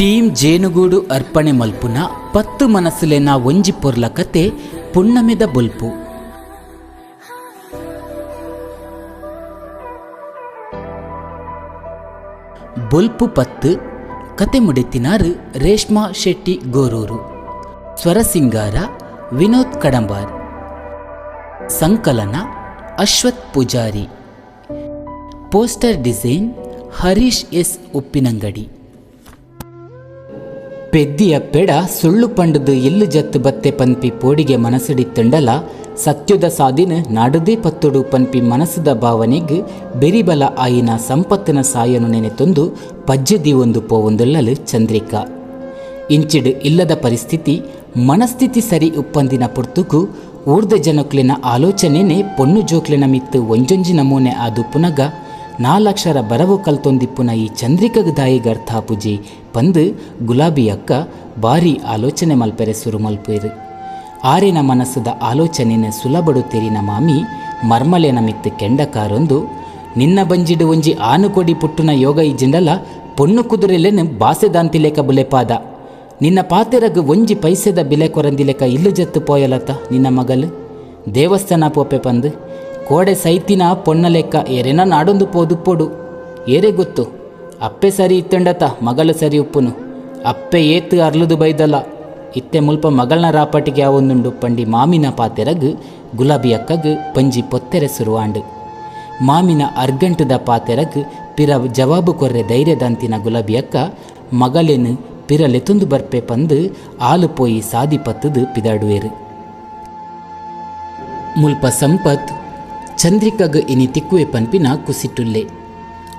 Team ಜೇನುಗೂಡು ಅರ್ಪಣೆ ಮಲ್ಪುನ 10 ಮನಸ್ಸುಲೆನ ಒಂಜಿ ಪೊರ್ಲ ಕತೆ ಪುಣ್ಣಮೆದ ಬೊಲ್ಪು. ಬೊಲ್ಪು 10 ಕತೆ ಮುಡಿತಿನಾರು ರೇಷ್ಮಾ ಶೆಟ್ಟಿ ಗೋರೂರು. ಸ್ವರಸಿಂಗಾರ ವಿನೋದ್ ಕಡಂಬಾರ್. ಸಂಕಲನ Ashwath Poojari. Poster design Harish S Uppinangadi. ಪೆದ್ದಿಯ ಪೆಡ ಸುಳ್ಳು ಪಂಡದು ಎಲ್ಲು ಜತ್ತು ಬತ್ತೆ ಪನ್ಪಿ ಪೋಡಿಗೆ ಮನಸ್ಸಿಡಿತ್ತಂಡಲ ಸತ್ಯದ ಸಾದಿನ ನಾಡುದೇ ಪತ್ತೊಡು ಪನ್ಪಿ ಮನಸ್ಸದ ಭಾವನೆಗ್ ಬೆರಿಬಲ ಆಯಿನ ಸಂಪತ್ತಿನ ಸಾಯನು ನೆನೆತೊಂದು ಪಜ್ಜದಿ ಒಂದು ಪೋವೊಂದುಳ್ಳಲು ಚಂದ್ರಿಕಾ. ಇಂಚಿಡು ಇಲ್ಲದ ಪರಿಸ್ಥಿತಿ ಮನಸ್ಥಿತಿ ಸರಿ ಉಪ್ಪಂದಿನ ಪುರ್ತುಕು ಊರ್ದ ಜನಕ್ಲಿನ ಆಲೋಚನೆನೇ ಪೊಣ್ಣು ಜೋಕ್ಲಿನ ಮಿತ್ತು ಒಂಜೊಂಜಿ ನಮೂನೆ ಆದು ಪುನಗ 4 ಅಕ್ಷರ ಬರವು ಕಲ್ತೊಂದಿಪ್ಪುನ ಈ ಚಂದ್ರಿಕಗ್ ದಾಯಿಗ್ ಅರ್ಥಾಪುಜಿ ಪಂದು ಗುಲಾಬಿ ಅಕ್ಕ ಭಾರಿ ಆಲೋಚನೆ ಮಲ್ಪೆರೆ ಸುರು ಮಲ್ಪೇರು. ಆರೆನ ಮನಸ್ಸದ ಆಲೋಚನೆನ ಸುಲಬಡು ತೆರಿನ ಮಾಮಿ ಮರ್ಮಲೆನ ಮಿತ್ತು ಕೆಂಡಕಾರೊಂದು ನಿನ್ನ ಬಂಜಿಡು ಒಂಜಿ ಆನುಕೊಡಿ ಪುಟ್ಟುನ ಯೋಗ ಇಜ್ಜಿಂಡಲ ಪೊಣ್ಣು ಕುದುರೆಲೆನ್ ಬಾಸೆದಾಂತಿಲೆಕ ಬುಲೆಪಾದ ನಿನ್ನ ಪಾತೆರಗ್ ಒಂಜಿ ಪೈಸೆದ ಬಿಲೆ ಕೊರಂದಿಲೆಕ ಇಲ್ಲು ಜತ್ತು ಪೋಯಲತ ನಿನ್ನ ಮಗಲು ದೇವಸ್ಥಾನ ಪೋಪೆ ಪಂದು ಕೋಡೆ ಸೈತಿನ ಪೊಣ್ಣ ಲೆಕ್ಕ ಎರೆನ ನಾಡೊಂದು ಪೋದುಪ್ಪೊಡು ಏರೆ ಗೊತ್ತು ಅಪ್ಪೆ ಸರಿ ಇತ್ತಂಡತ ಮಗಳು ಸರಿ ಉಪ್ಪುನು ಅಪ್ಪೆ ಏತು ಅರ್ಲುದು ಬೈದಲ್ಲ ಇತ್ತೆ ಮುಲ್ಪ ಮಗಳನ್ನ ರಾಪಟಿಗೆ ಅವೊಂದುಂಡು ಪಂಡಿ ಮಾಮಿನ ಪಾತೆರಗ್ ಗುಲಾಬಿ ಅಕ್ಕಗ್ ಪಂಜಿ ಪೊತ್ತೆರೆ ಸುರುವಾಂಡು. ಮಾಮಿನ ಅರ್ಗಂಟದ ಪಾತೆರಗ್ ಪಿರ ಜವಾಬು ಕೊರ್ರೆ ಧೈರ್ಯದಂತಿನ ಗುಲಾಬಿ ಅಕ್ಕ ಮಗಲೇನು ಪಿರಲೆತೊಂದು ಬರ್ಪೆ ಪಂದು ಆಲು ಪೋಯಿ ಸಾದಿ ಪತ್ತದು ಪಿದಾಡುವೆರು. ಮುಲ್ಪ ಸಂಪತ್ ಚಂದ್ರಿಕಗ್ ಇನಿ ತಿಕ್ಕುವೆ ಪನ್ಪಿನ ಕುಸಿಟುಲ್ಲೆ.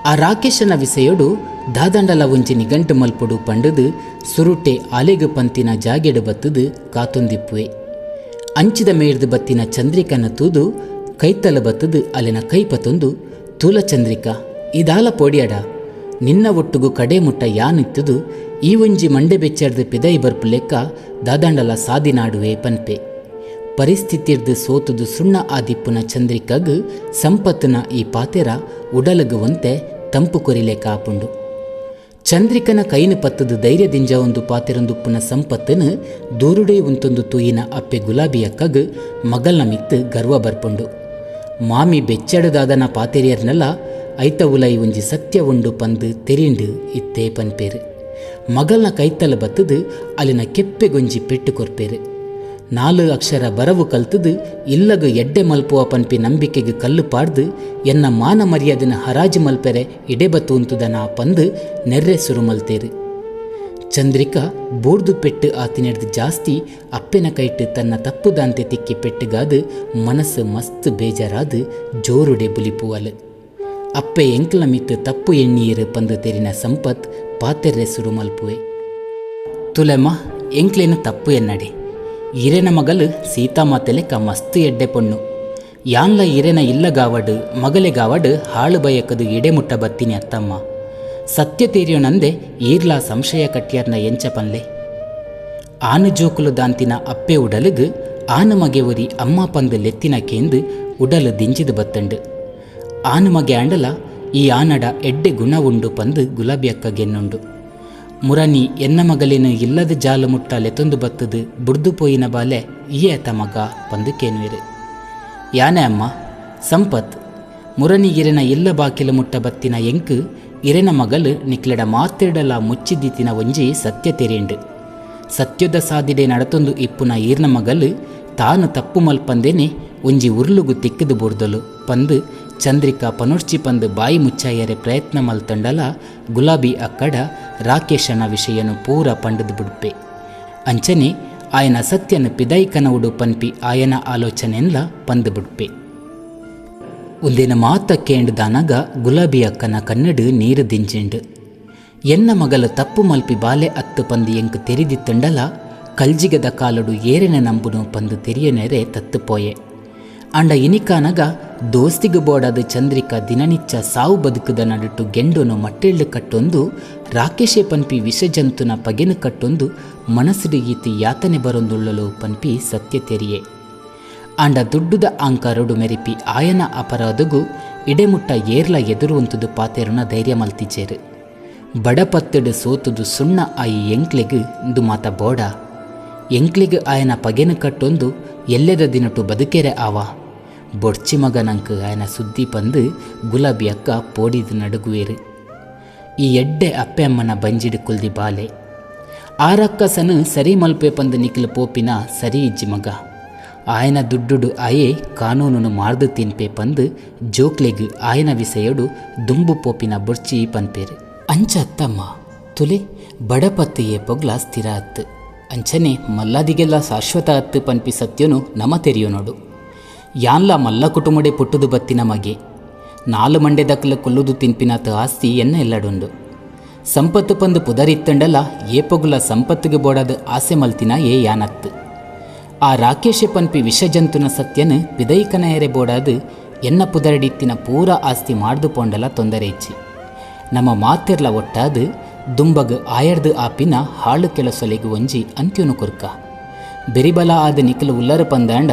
ಆ ರಾಕೇಶನ ವಿಷಯಡು ದಾದಂಡಲ ಒಂಜಿ ನಿಗಂಟು ಮಲ್ಪೊಡು ಪಂಡದು ಸುರುಟೆ ಆಲೆಗು ಪಂತಿನ ಜಾಗೆಡು ಬತ್ತದು ಕಾತೊಂದಿಪ್ಪುವೆ. ಅಂಚಿದ ಮೇಡ್ದು ಬತ್ತಿನ ಚಂದ್ರಿಕನ ತೂದು ಕೈತಲ ಬತ್ತದು ಅಲ್ಲಿನ ಕೈಪತ್ತೊಂದು ತೂಲ ಚಂದ್ರಿಕಾ ಇದಾಲ ಪೋಡಿಯಡ ನಿನ್ನ ಒಟ್ಟುಗು ಕಡೆ ಮುಟ್ಟ ಯಾನಿತ್ತದು ಈ ಒಂಜಿ ಮಂಡೆ ಬೆಚ್ಚರ್ದು ಪಿದೈ ಬರ್ಪು ಲೆಕ್ಕ ದಾದಂಡಲ ಸಾದಿನಾಡುವೆ ಪನ್ಪೆ. ಪರಿಸ್ಥಿತಿರ್ದು ಸೋತುದು ಸುಣ್ಣ ಆದಿಪ್ಪುನ ಚಂದ್ರಿಕಗ್ ಸಂಪತ್ತಿನ ಈ ಪಾತೆರ ಉಡಲಗುವಂತೆ ತಂಪು ಕೊರಿಲೆ ಕಾಪುಂಡು. ಚಂದ್ರಿಕನ ಕೈನು ಪತ್ತದು ಧೈರ್ಯದಿಂಜ ಒಂದು ಪಾತೆರೊಂದುಪ್ಪುನ ಸಂಪತ್ತನು ದೂರುಡೇ ಉಂತೊಂದು ತೂಯಿನ ಅಪ್ಪೆ ಗುಲಾಬಿ ಅಕ್ಕಗ್ ಮಗಲ್ನ ಮಿತ್ತು ಗರ್ವ ಬರ್ಪುಂಡು. ಮಾಮಿ ಬೆಚ್ಚಡದಾದನ ಪಾತೆರಿಯರ್ನೆಲ್ಲ ಐತ ಉಲೈ ಒಂಜಿ ಸತ್ಯ ಉಂಡು ಪಂದು ತೆರಿಂಡು ಇತ್ತೇ ಪನ್ಪೇರು. ಮಗಲ್ನ ಕೈತಲ ಬತ್ತದು ಅಲ್ಲಿನ ಕೆಪ್ಪೆಗೊಂಜಿ ಪೆಟ್ಟು ಕೊರ್ಪೇರು. 4 ಅಕ್ಷರ ಬರವು ಕಲ್ತದು ಇಲ್ಲಗ ಎಡ್ಡೆ ಮಲ್ಪುವ ಪನ್ಪಿ ನಂಬಿಕೆಗೆ ಕಲ್ಲು ಪಾಡ್ದು ಎನ್ನ ಮಾನ ಮರ್ಯಾದಿನ ಹರಾಜು ಮಲ್ಪೆರೆ ಇಡೆಬತ್ತು ಉಂತುದನ ಪಂದು ನೆರ್ರೆ ಸುರು ಮಲ್ತೇರು. ಚಂದ್ರಿಕಾ ಬೋರ್ದು ಪೆಟ್ಟು ಆತಿನೆಡ್ದು ಜಾಸ್ತಿ ಅಪ್ಪೆನ ಕೈಟ್ಟು ತನ್ನ ತಪ್ಪುದಾಂತೆ ತಿಕ್ಕಿ ಪೆಟ್ಟುಗಾದು ಮನಸ್ಸು ಮಸ್ತ್ ಬೇಜಾರಾದು ಜೋರುಡೆ ಬುಲಿಪುವಲು. ಅಪ್ಪೆ ಎಂಕ್ಲ ಮಿತ್ತು ತಪ್ಪು ಎಣ್ಣೀರು ಪಂದು ತೆರಿನ ಸಂಪತ್ ಪಾತೆರ್ರೆ ಸುರು ಮಲ್ಪುವೆ. ತುಲೆಮ್ಮ ಎಂಕ್ಲೇನು ತಪ್ಪು ಎನ್ನಡೆ ಇರೆನ ಮಗಲು ಸೀತಾಮಾತೆಲೆಕ್ಕ ಮಸ್ತು ಎಡ್ಡೆ ಪೊಣ್ಣು ಯಾನ್ಲ ಇರೆನ ಇಲ್ಲಗಾವಡು ಮಗಲೆಗಾವಡು ಹಾಳು ಬಯಕದು ಎಡೆ ಮುಟ್ಟ ಬತ್ತೀನಿ ಅತ್ತಮ್ಮ ಸತ್ಯ ತೀರ್ಯೋನಂದೆ ಈರ್ಲಾ ಸಂಶಯ ಕಟ್ಯಾರ್ನ ಎಂಚ ಪನ್ಲೆ. ಆನು ಜೋಕುಲು ದಾಂತಿನ ಅಪ್ಪೆ ಉಡಲುಗ್ ಆನು ಮಗೆ ಉರಿ ಅಮ್ಮ ಪಂದು ಲೆತ್ತಿನ ಕೇಂದು ಉಡಲು ದಿಂಜಿದು ಬತ್ತಂಡು. ಆನು ಮಗೆ ಆಂಡಲ ಈ ಆನಡ ಎಡ್ಡೆ ಗುಣ ಉಂಡು ಪಂದು ಗುಲಾಬಿ ಅಕ್ಕ ಗೆನ್ನುಂಡು. ಮುರನಿ ಎನ್ನ ಮಗಲೇನು ಇಲ್ಲದ ಜಾಲು ಮುಟ್ಟ ಲೆತೊಂದು ಬತ್ತದು ಬುಡ್ದು ಪೋಯಿನ ಬಾಲೆ ಈಯೇತ ಮಗ ಪಂದು ಕೇನುವೆರು. ಯಾನೆ ಅಮ್ಮ ಸಂಪತ್ ಮುರನಿ ಇರೆನ ಇಲ್ಲ ಬಾಕಿಲು ಮುಟ್ಟ ಬತ್ತಿನ ಎಂಕು ಇರೆನ ಮಗಲು ನಿಕ್ಲೆಡ ಮಾತೆಡಲ ಮುಚ್ಚಿದ್ದಿತ್ತಿನ ಒಂಜಿ ಸತ್ಯ ತೆರೆಂಡು. ಸತ್ಯದ ಸಾದಿಡೆ ನಡತೊಂದು ಇಪ್ಪುನ ಈರ್ನ ಮಗಲು ತಾನು ತಪ್ಪು ಮಲ್ಪಂದೇನೆ ಒಂಜಿ ಉರ್ಲುಗು ತಿಕ್ಕದು ಬುಡ್ದಲು ಪಂದು ಚಂದ್ರಿಕಾ ಪನೋಡ್ಚಿ ಪಂದು ಬಾಯಿ ಮುಚ್ಚಾಯರೆ ಪ್ರಯತ್ನ ಮಲ್ತಂಡಲ ಗುಲಾಬಿ ಅಕ್ಕಡ ರಾಕೇಶನ ವಿಷಯನು ಪೂರ ಪಂಡದು ಬಿಡ್ಪೆ. ಅಂಚನೆ ಆಯನ ಸತ್ಯನು ಪಿದೈಕನ ಉಡು ಪನ್ಪಿ ಆಯನ ಆಲೋಚನೆಲ್ಲ ಪಂದು ಬಿಡ್ಪೆ. ಒಂದಿನ ಮಾತ ಕೇಂಡ್ದಾನಾಗ ಗುಲಾಬಿ ಅಕ್ಕನ ಕನ್ನಡು ನೀರು ದಿಂಜಿಂಡು. ಎನ್ನ ಮಗಲು ತಪ್ಪು ಮಲ್ಪಿ ಬಾಲೆ ಅತ್ತು ಪಂದು ಎಂಕು ತೆರಿದಿತ್ತಂಡಲ ಕಲ್ಜಿಗದ ಕಾಲಡು ಏರೆನ ನಂಬುನು ಪಂದು ತೆರಿಯನೆರೆ ತತ್ತು ಪೋಯೆ. ಅಂಡ ಇನಿಕಾನಗ ದೋಸ್ತಿಗು ಬೋಡಾದ ಚಂದ್ರಿಕಾ ದಿನನಿಚ್ಚ ಸಾವು ಬದುಕುದ ನಡುಟು ಗೆಂಡೊನು ಮಟ್ಟೆಳ್ಳು ಕಟ್ಟೊಂದು ರಾಕೇಶೆ ಪನ್ಪಿ ವಿಷಜಂತುನ ಪಗೆನು ಕಟ್ಟೊಂದು ಮನಸ್ಸಿಡು ಈತಿ ಯಾತನೆ ಬರೊಂದುಳ್ಳಲು ಪನ್ಪಿ ಸತ್ಯ ತೆರಿಯೆ. ಆಂಡ ದುಡ್ಡುದ ಆಂಕಾರೊಡು ಮೆರಿಪಿ ಆಯನ ಅಪರಾಧಗೂ ಇಡೆಮುಟ್ಟ ಏರ್ಲ ಎದುರುವಂತದು ಪಾತೆರುನ ಧೈರ್ಯ ಮಲ್ತಿಜೇರು. ಬಡಪತ್ತಡು ಸೋತುದು ಸುಣ್ಣ ಆಯಿ ಎಂಕ್ಲೆಗ್ ಇಂದು ಮಾತ ಬೋಡ ಎಂಕ್ಲಿಗ್ ಆಯನ ಪಗೆನ ಕಟ್ಟೊಂದು ಎಲ್ಲೆದ ದಿನಟು ಬದುಕೆರೆ ಆವ ಬೊಡ್ಚಿ ಮಗನಂಕ್ ಆಯನ ಸುದ್ದಿ ಪಂದು ಗುಲಾಬಿ ಅಕ್ಕ ಪೋಡಿದು ನಡುಗುವೇರು. ಈ ಎಡ್ಡೆ ಅಪ್ಪೆ ಅಮ್ಮನ ಬಂಜಿಡು ಕುಲ್ದಿ ಬಾಲೆ ಆರಕ್ಕಸನು ಸರಿ ಮಲ್ಪೆ ಪಂದು ನಿಖಿಲು ಪೋಪಿನ ಸರಿ ಇಜ್ಜಿ ಮಗ ಆಯನ ದುಡ್ಡುಡು ಆಯೆ ಕಾನೂನು ಮಾರ್ದು ತಿನ್ಪೆ ಪಂದು ಜೋಕ್ಲೆಗ್ ಆಯನ ವಿಷಯಡು ದುಂಬು ಪೋಪಿನ ಬೊಡ್ಚಿ ಪನ್ಪೇರು. ಅಂಚ ಅತ್ತಮ್ಮ ತುಲೆ ಬಡಪತ್ತಿಯೇ ಪೊಗ್ಲ ಸ್ಥಿರ ಅತ್ತು ಅಂಚನೆ ಮಲ್ಲಾದಿಗೆಲ್ಲ ಶಾಶ್ವತ ಅತ್ತು ಪನ್ಪಿ ಸತ್ಯನು ನಮ ತೆರಿಯೋ ನೋಡು. ಯಾನ್ಲ ಮಲ್ಲ ಕುಟುಂಬಡೆ ಪುಟ್ಟುದು ಬತ್ತಿನ ಮಗೆ 4 ಮಂಡೆ ದಕ್ಕಲ ಕೊಲ್ಲುದು ತಿನ್ಪಿನಾತ ಆಸ್ತಿ ಎನ್ನ ಎಲ್ಲಡುಂಡು. ಸಂಪತ್ತು ಪಂದು ಪುದರಿತ್ತಂಡಲ ಏಪಗುಲ ಸಂಪತ್ತಿಗೆ ಬೋಡದ ಆಸೆ ಮಲ್ತಿನ ಯಾನತ್ತು. ಆ ರಾಕೇಶೆ ಪನ್ಪಿ ವಿಷಜಂತುನ ಸತ್ಯನು ಪಿದೈಕನ ಎರೆ ಬೋಡಾದು ಎನ್ನ ಪುದರಡಿತ್ತಿನ ಪೂರ ಆಸ್ತಿ ಮಾಡ್ದು ಪೋಂಡಲ ತೊಂದರೆ ಇಚ್ಚಿ ನಮ್ಮ ಮಾತೆರ್ಲ ಒಟ್ಟಾದು ದುಂಬಗ್ ಆಯರ್ದು ಆಪಿನ ಹಾಳು ಕೆಲಸೊಲೆಗೆ ಒಂಜಿ ಅಂತ್ಯುನು ಕುರ್ಕ ಬೆರಿಬಲ ಆದ ನಿಖಲು ಉಲ್ಲರ ಪಂದಾಂಡ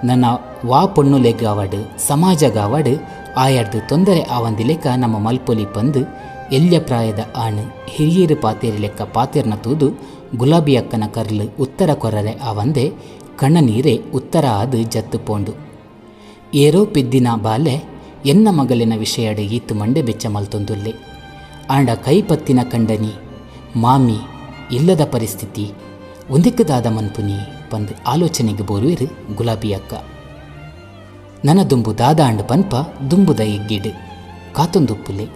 ನನ್ನ ವಾ ಪೊಣ್ಣುಲೆಗಾವಡು ಸಮಾಜಗಾವಡು ಆಯರ್ದು ತೊಂದರೆ ಆವಂದಿಲೆಕ್ಕ ನಮ್ಮ ಮಲ್ಪೊಲಿ ಪಂದು ಎಲ್ಯ ಪ್ರಾಯದ ಆಣು ಹಿರಿಯರು ಪಾತೇರಿ ಲೆಕ್ಕ ಪಾತೆರ್ನ ತೂದು ಗುಲಾಬಿ ಅಕ್ಕನ ಕರ್ಲು ಉತ್ತರ ಕೊರರೆ ಆವಂದೆ ಕಣ್ಣ ನೀರೇ ಉತ್ತರ ಆದು ಜತ್ತು ಪೋಂಡು. ಏರೋ ಪಿದ್ದಿನ ಬಾಲೆ ಎನ್ನ ಮಗಲಿನ ವಿಷಯಡು ಈತು ಮಂಡೆ ಬೆಚ್ಚ ಮಲ್ತೊಂದುಲ್ಲೆ ಆಂಡ ಕೈಪತ್ತಿನ ಕಂಡನಿ ಮಾಮಿ ಇಲ್ಲದ ಪರಿಸ್ಥಿತಿ ಒಂದಿಕ್ಕದಾದ ಮನ್ಪುನಿ ಪಂದು ಆಲೋಚನೆಗೆ ಬೋರುವೆರು ಗುಲಾಬಿ ಅಕ್ಕ. ನನ್ನ ದುಂಬು ದಾದ ಅಂಡು ಪನ್ಪ ದುಂಬುದ ಇಗ್ಗಿಡು ಕಾತೊಂದುಪ್ಪುಲೆ